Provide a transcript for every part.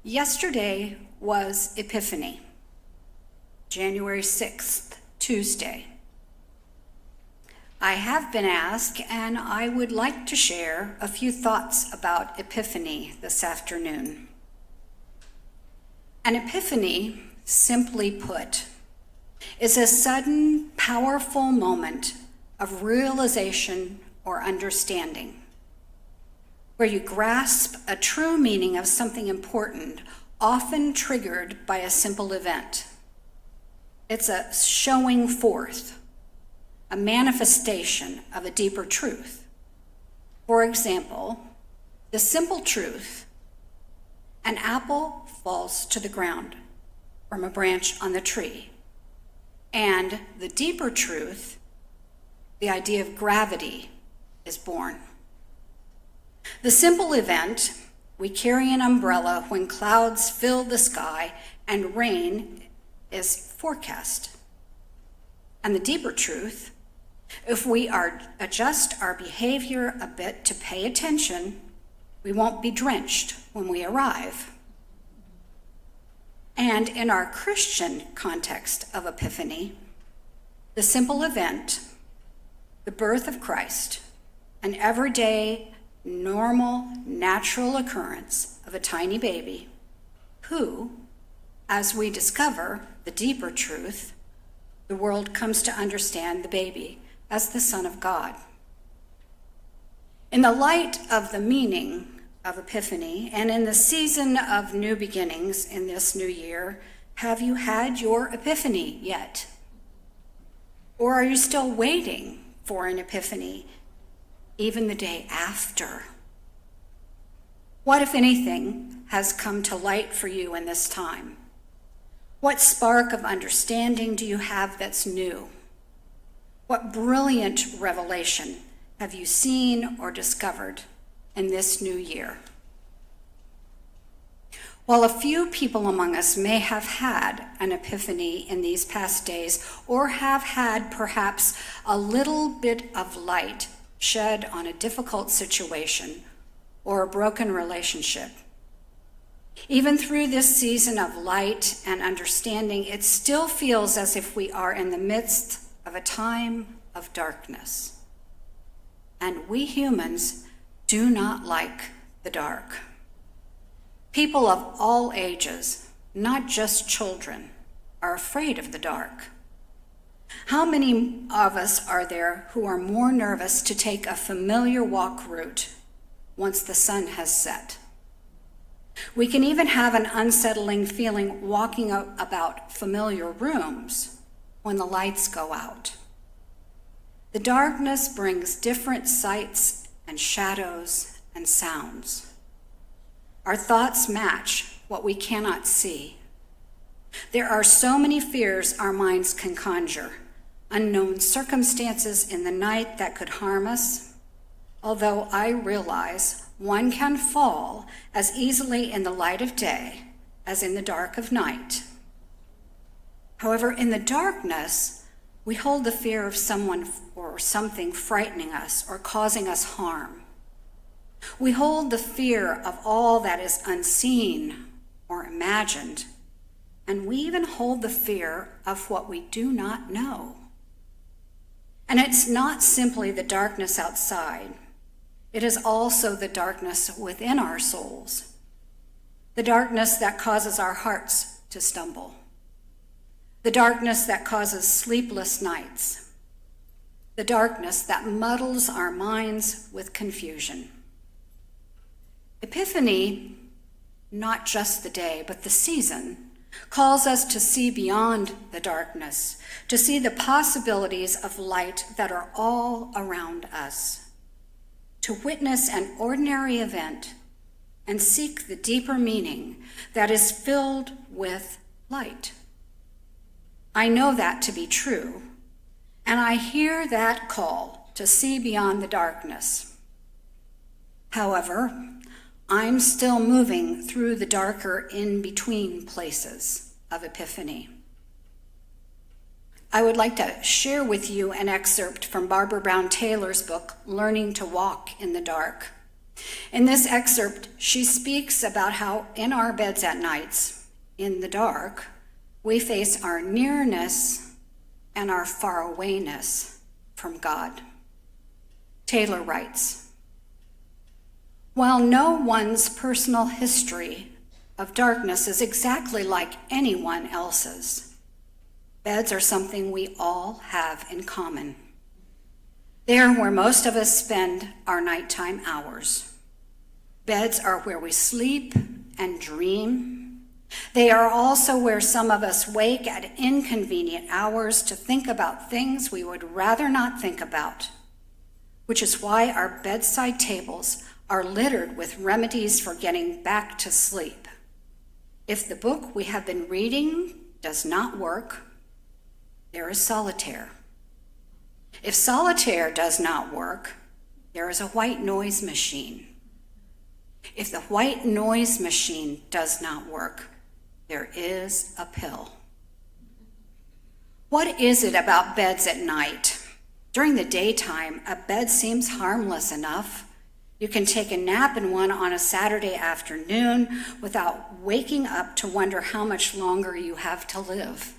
Yesterday was Epiphany, January 6th, Tuesday. I have been asked, and I would like to share a few thoughts about Epiphany this afternoon. An epiphany, simply put, is a sudden, powerful moment of realization or understanding, where you grasp a true meaning of something important, often triggered by a simple event. It's a showing forth, a manifestation of a deeper truth. For example, the simple truth: an apple falls to the ground from a branch on the tree. And the deeper truth, the idea of gravity, is born. The simple event: we carry an umbrella when clouds fill the sky and rain is forecast. And the deeper truth: if we adjust our behavior a bit to pay attention, we won't be drenched when we arrive. And in our Christian context of Epiphany, the simple event, the birth of Christ, an everyday, normal, natural occurrence of a tiny baby who, as we discover the deeper truth, the world comes to understand the baby as the Son of God. In the light of the meaning of Epiphany, and in the season of new beginnings in this new year, have you had your epiphany yet? Or are you still waiting for an epiphany, even the day after? What, if anything, has come to light for you in this time? What spark of understanding do you have that's new? What brilliant revelation have you seen or discovered in this new year? While a few people among us may have had an epiphany in these past days, or have had perhaps a little bit of light shed on a difficult situation or a broken relationship, even through this season of light and understanding, it still feels as if we are in the midst of a time of darkness. And we humans do not like the dark. People of all ages, not just children, are afraid of the dark. How many of us are there who are more nervous to take a familiar walk route once the sun has set? We can even have an unsettling feeling walking about familiar rooms when the lights go out. The darkness brings different sights and shadows and sounds. Our thoughts match what we cannot see. There are so many fears our minds can conjure, unknown circumstances in the night that could harm us, although I realize one can fall as easily in the light of day as in the dark of night. However, in the darkness, we hold the fear of someone or something frightening us or causing us harm. We hold the fear of all that is unseen or imagined, and we even hold the fear of what we do not know. And it's not simply the darkness outside. It is also the darkness within our souls, the darkness that causes our hearts to stumble, the darkness that causes sleepless nights, the darkness that muddles our minds with confusion. Epiphany, not just the day, but the season, calls us to see beyond the darkness, to see the possibilities of light that are all around us, to witness an ordinary event and seek the deeper meaning that is filled with light. I know that to be true, and I hear that call to see beyond the darkness. However, I'm still moving through the darker in-between places of Epiphany. I would like to share with you an excerpt from Barbara Brown Taylor's book, Learning to Walk in the Dark. In this excerpt, she speaks about how in our beds at nights, in the dark, we face our nearness and our farawayness from God. Taylor writes, "While no one's personal history of darkness is exactly like anyone else's, beds are something we all have in common. They're where most of us spend our nighttime hours. Beds are where we sleep and dream. They are also where some of us wake at inconvenient hours to think about things we would rather not think about, which is why our bedside tables are littered with remedies for getting back to sleep. If the book we have been reading does not work, there is solitaire. If solitaire does not work, there is a white noise machine. If the white noise machine does not work, there is a pill." What is it about beds at night? During the daytime, a bed seems harmless enough. You can take a nap in one on a Saturday afternoon without waking up to wonder how much longer you have to live.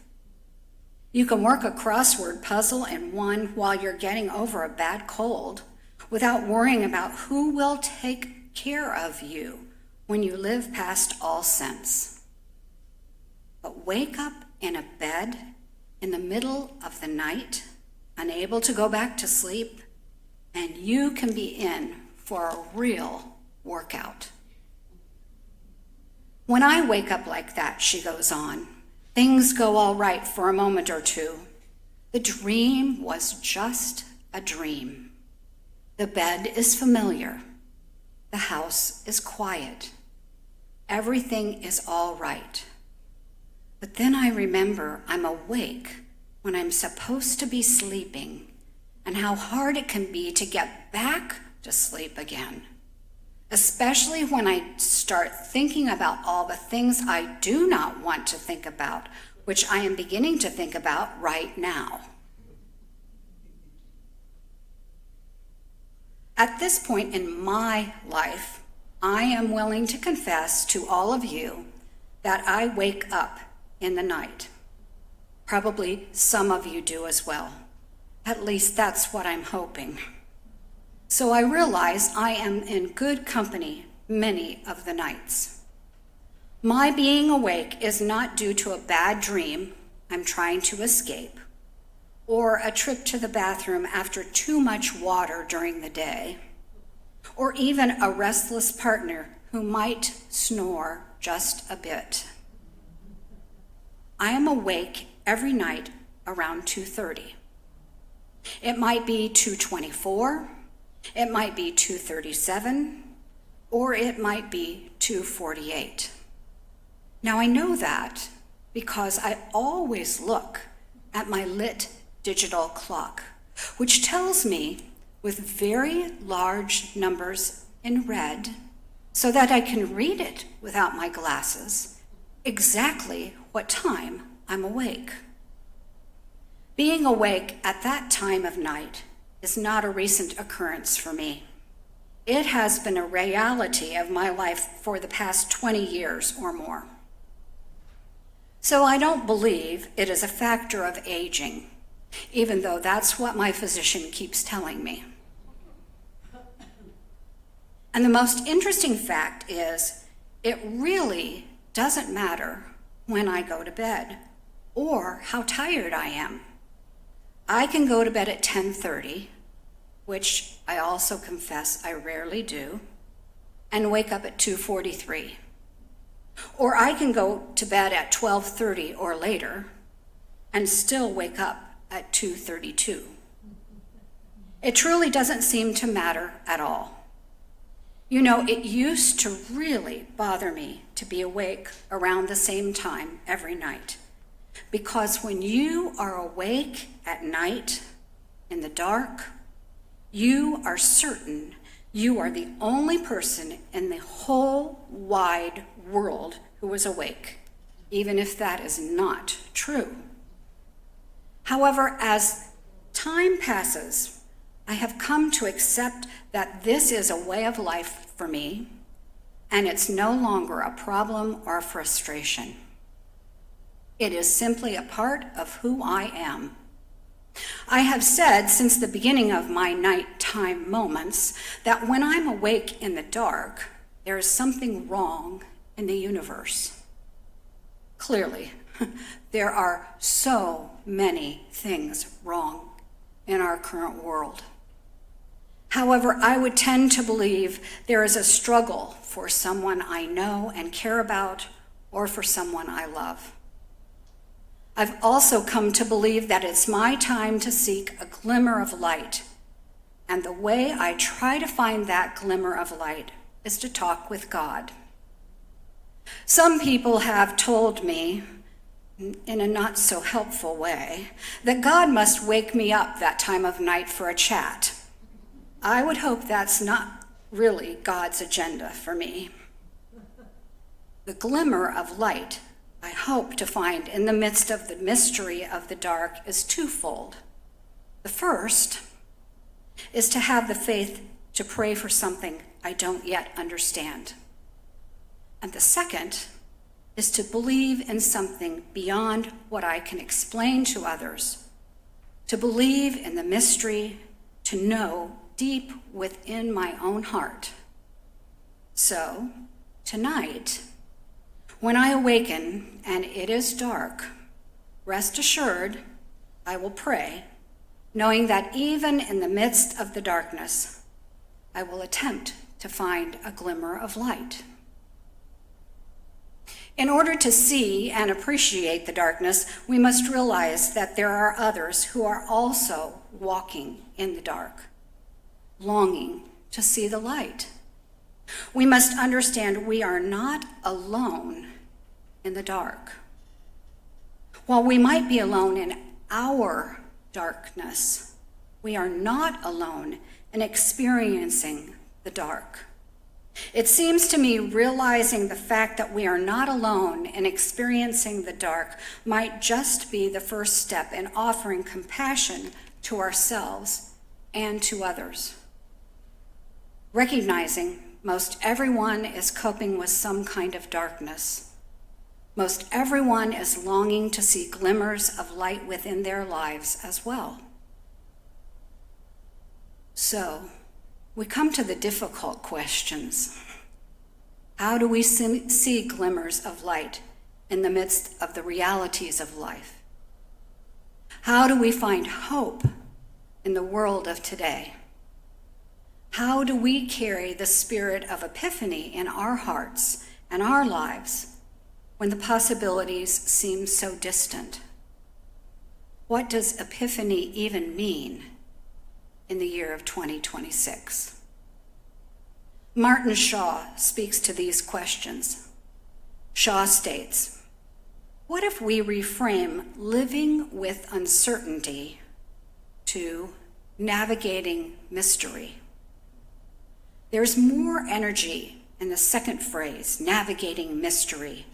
You can work a crossword puzzle in one while you're getting over a bad cold without worrying about who will take care of you when you live past all sense. But wake up in a bed in the middle of the night, unable to go back to sleep, and you can be in for a real workout. "When I wake up like that," she goes on, "things go all right for a moment or two. The dream was just a dream. The bed is familiar. The house is quiet. Everything is all right. But then I remember I'm awake when I'm supposed to be sleeping, and how hard it can be to get back to sleep again, especially when I start thinking about all the things I do not want to think about, which I am beginning to think about right now." At this point in my life, I am willing to confess to all of you that I wake up in the night. Probably some of you do as well. At least that's what I'm hoping. So I realize I am in good company many of the nights. My being awake is not due to a bad dream I'm trying to escape, or a trip to the bathroom after too much water during the day, or even a restless partner who might snore just a bit. I am awake every night around 2:30. It might be 2:24, it might be 2:37, or it might be 2:48. Now I know that because I always look at my lit digital clock, which tells me with very large numbers in red, so that I can read it without my glasses, exactly what time I'm awake. Being awake at that time of night is not a recent occurrence for me. It has been a reality of my life for the past 20 years or more. So I don't believe it is a factor of aging, even though that's what my physician keeps telling me. And the most interesting fact is, it really doesn't matter when I go to bed or how tired I am. I can go to bed at 10:30, which I also confess I rarely do, and wake up at 2:43. Or I can go to bed at 12:30 or later and still wake up at 2:32. It truly doesn't seem to matter at all. You know, it used to really bother me to be awake around the same time every night, because when you are awake at night in the dark, you are certain you are the only person in the whole wide world who is awake, even if that is not true. However, as time passes, I have come to accept that this is a way of life for me, and it's no longer a problem or a frustration. It is simply a part of who I am. I have said since the beginning of my nighttime moments that when I'm awake in the dark, there is something wrong in the universe. Clearly, there are so many things wrong in our current world. However, I would tend to believe there is a struggle for someone I know and care about, or for someone I love. I've also come to believe that it's my time to seek a glimmer of light, and the way I try to find that glimmer of light is to talk with God. Some people have told me, in a not so helpful way, that God must wake me up that time of night for a chat. I would hope that's not really God's agenda for me. The glimmer of light I hope to find in the midst of the mystery of the dark is twofold. The first is to have the faith to pray for something I don't yet understand. And the second is to believe in something beyond what I can explain to others, to believe in the mystery, to know deep within my own heart. So, tonight, when I awaken and it is dark, rest assured I will pray, knowing that even in the midst of the darkness, I will attempt to find a glimmer of light. In order to see and appreciate the darkness, we must realize that there are others who are also walking in the dark, longing to see the light. We must understand we are not alone in the dark. While we might be alone in our darkness, we are not alone in experiencing the dark. It seems to me realizing the fact that we are not alone in experiencing the dark might just be the first step in offering compassion to ourselves and to others. Recognizing most everyone is coping with some kind of darkness. Most everyone is longing to see glimmers of light within their lives as well. So, we come to the difficult questions. How do we see glimmers of light in the midst of the realities of life? How do we find hope in the world of today? How do we carry the spirit of epiphany in our hearts and our lives when the possibilities seem so distant? What does epiphany even mean in the year of 2026? Martin Shaw speaks to these questions. Shaw states, "What if we reframe living with uncertainty to navigating mystery?" There's more energy in the second phrase, navigating mystery.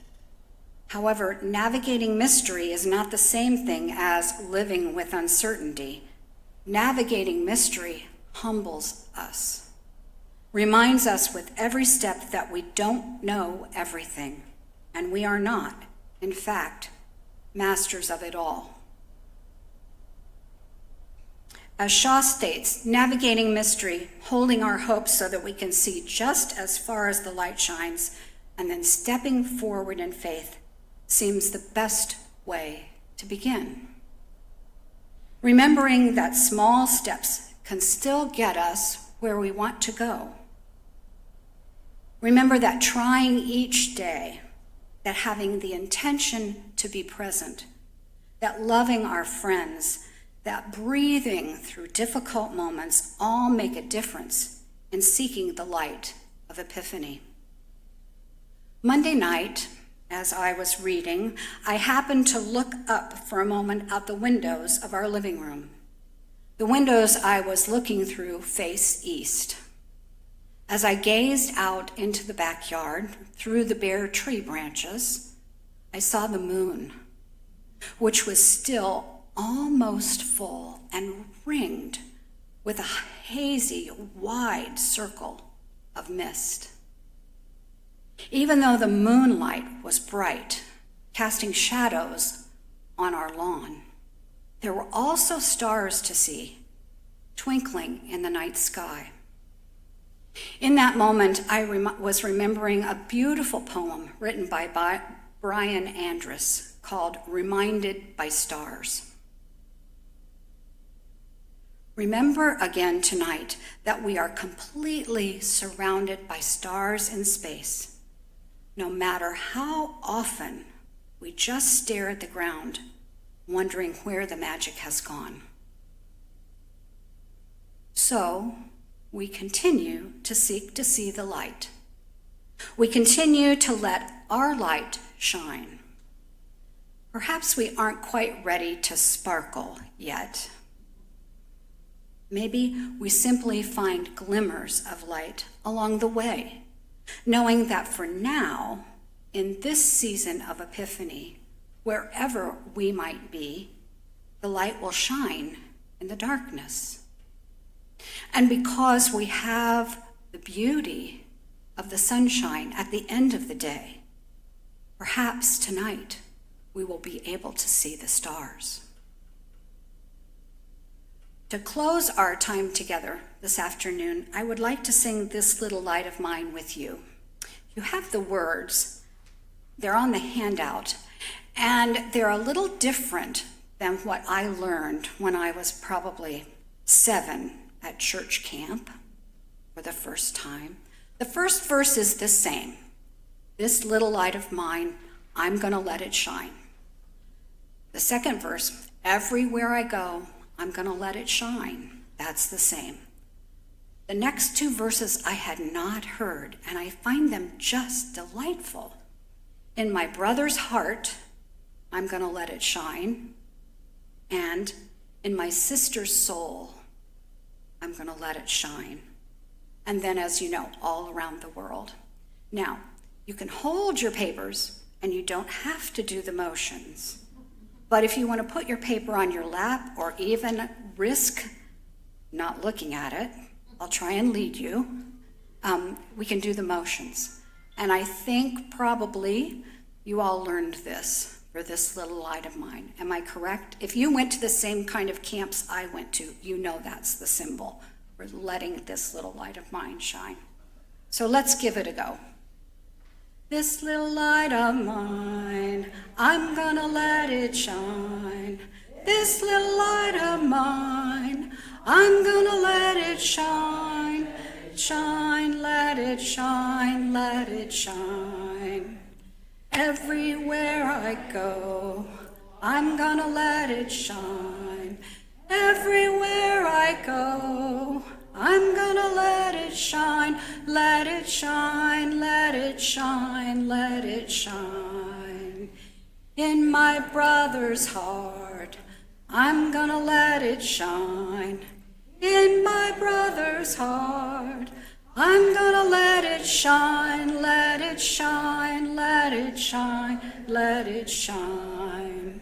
However, navigating mystery is not the same thing as living with uncertainty. Navigating mystery humbles us, reminds us with every step that we don't know everything, and we are not, in fact, masters of it all. As Shaw states, navigating mystery, holding our hopes so that we can see just as far as the light shines, and then stepping forward in faith, seems the best way to begin. Remembering that small steps can still get us where we want to go. Remember that trying each day, that having the intention to be present, that loving our friends, that breathing through difficult moments all make a difference in seeking the light of epiphany. Monday night, as I was reading, I happened to look up for a moment out the windows of our living room. The windows I was looking through face east. As I gazed out into the backyard through the bare tree branches, I saw the moon, which was still almost full and ringed with a hazy, wide circle of mist. Even though the moonlight was bright, casting shadows on our lawn, there were also stars to see, twinkling in the night sky. In that moment, I was remembering a beautiful poem written by Brian Andrus called Reminded by Stars. Remember again tonight that we are completely surrounded by stars in space, no matter how often we just stare at the ground, wondering where the magic has gone. So, we continue to seek to see the light. We continue to let our light shine. Perhaps we aren't quite ready to sparkle yet. Maybe we simply find glimmers of light along the way, knowing that for now, in this season of Epiphany, wherever we might be, the light will shine in the darkness. And because we have the beauty of the sunshine at the end of the day, perhaps tonight we will be able to see the stars. To close our time together this afternoon, I would like to sing This Little Light of Mine with you. You have the words. They're on the handout, and they're a little different than what I learned when I was probably 7 at church camp for the first time. The first verse is the same. This little light of mine, I'm gonna let it shine. The second verse, everywhere I go, I'm gonna let it shine. That's the same. The next 2 verses I had not heard, and I find them just delightful. In my brother's heart, I'm gonna let it shine. And in my sister's soul, I'm gonna let it shine. And then, as you know, all around the world. Now, you can hold your papers and you don't have to do the motions. But if you want to put your paper on your lap or even risk not looking at it, I'll try and lead you. We can do the motions. And I think probably you all learned this for this little light of mine. Am I correct? If you went to the same kind of camps I went to, you know that's the symbol for letting this little light of mine shine. So let's give it a go. This little light of mine, I'm gonna let it shine. This little light of mine, I'm gonna let it shine. Shine, let it shine, let it shine. Everywhere I go, I'm gonna let it shine. Everywhere I go, I'm gonna let it shine, let it shine, let it shine, let it shine. In my brother's heart, I'm gonna let it shine. In my brother's heart, I'm gonna let it shine, let it shine, let it shine, let it shine.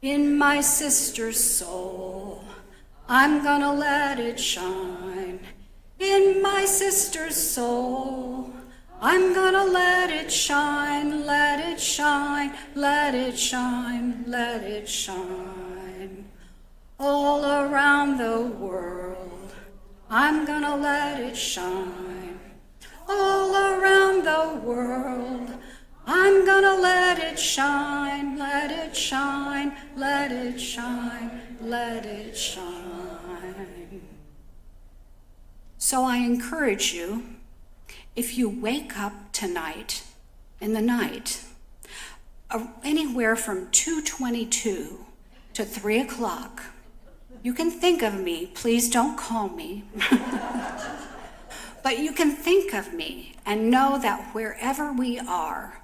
In my sister's soul, I'm gonna let it shine. In my sister's soul, I'm gonna let it shine, let it shine, let it shine, let it shine. All around the world, I'm gonna let it shine. All around the world, I'm gonna let it shine, let it shine, let it shine, let it shine. So I encourage you, if you wake up tonight in the night, anywhere from 2:22 to 3 o'clock, you can think of me. Please don't call me. But you can think of me and know that wherever we are,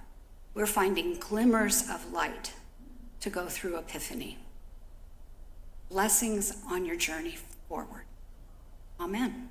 we're finding glimmers of light to go through Epiphany. Blessings on your journey forward. Amen.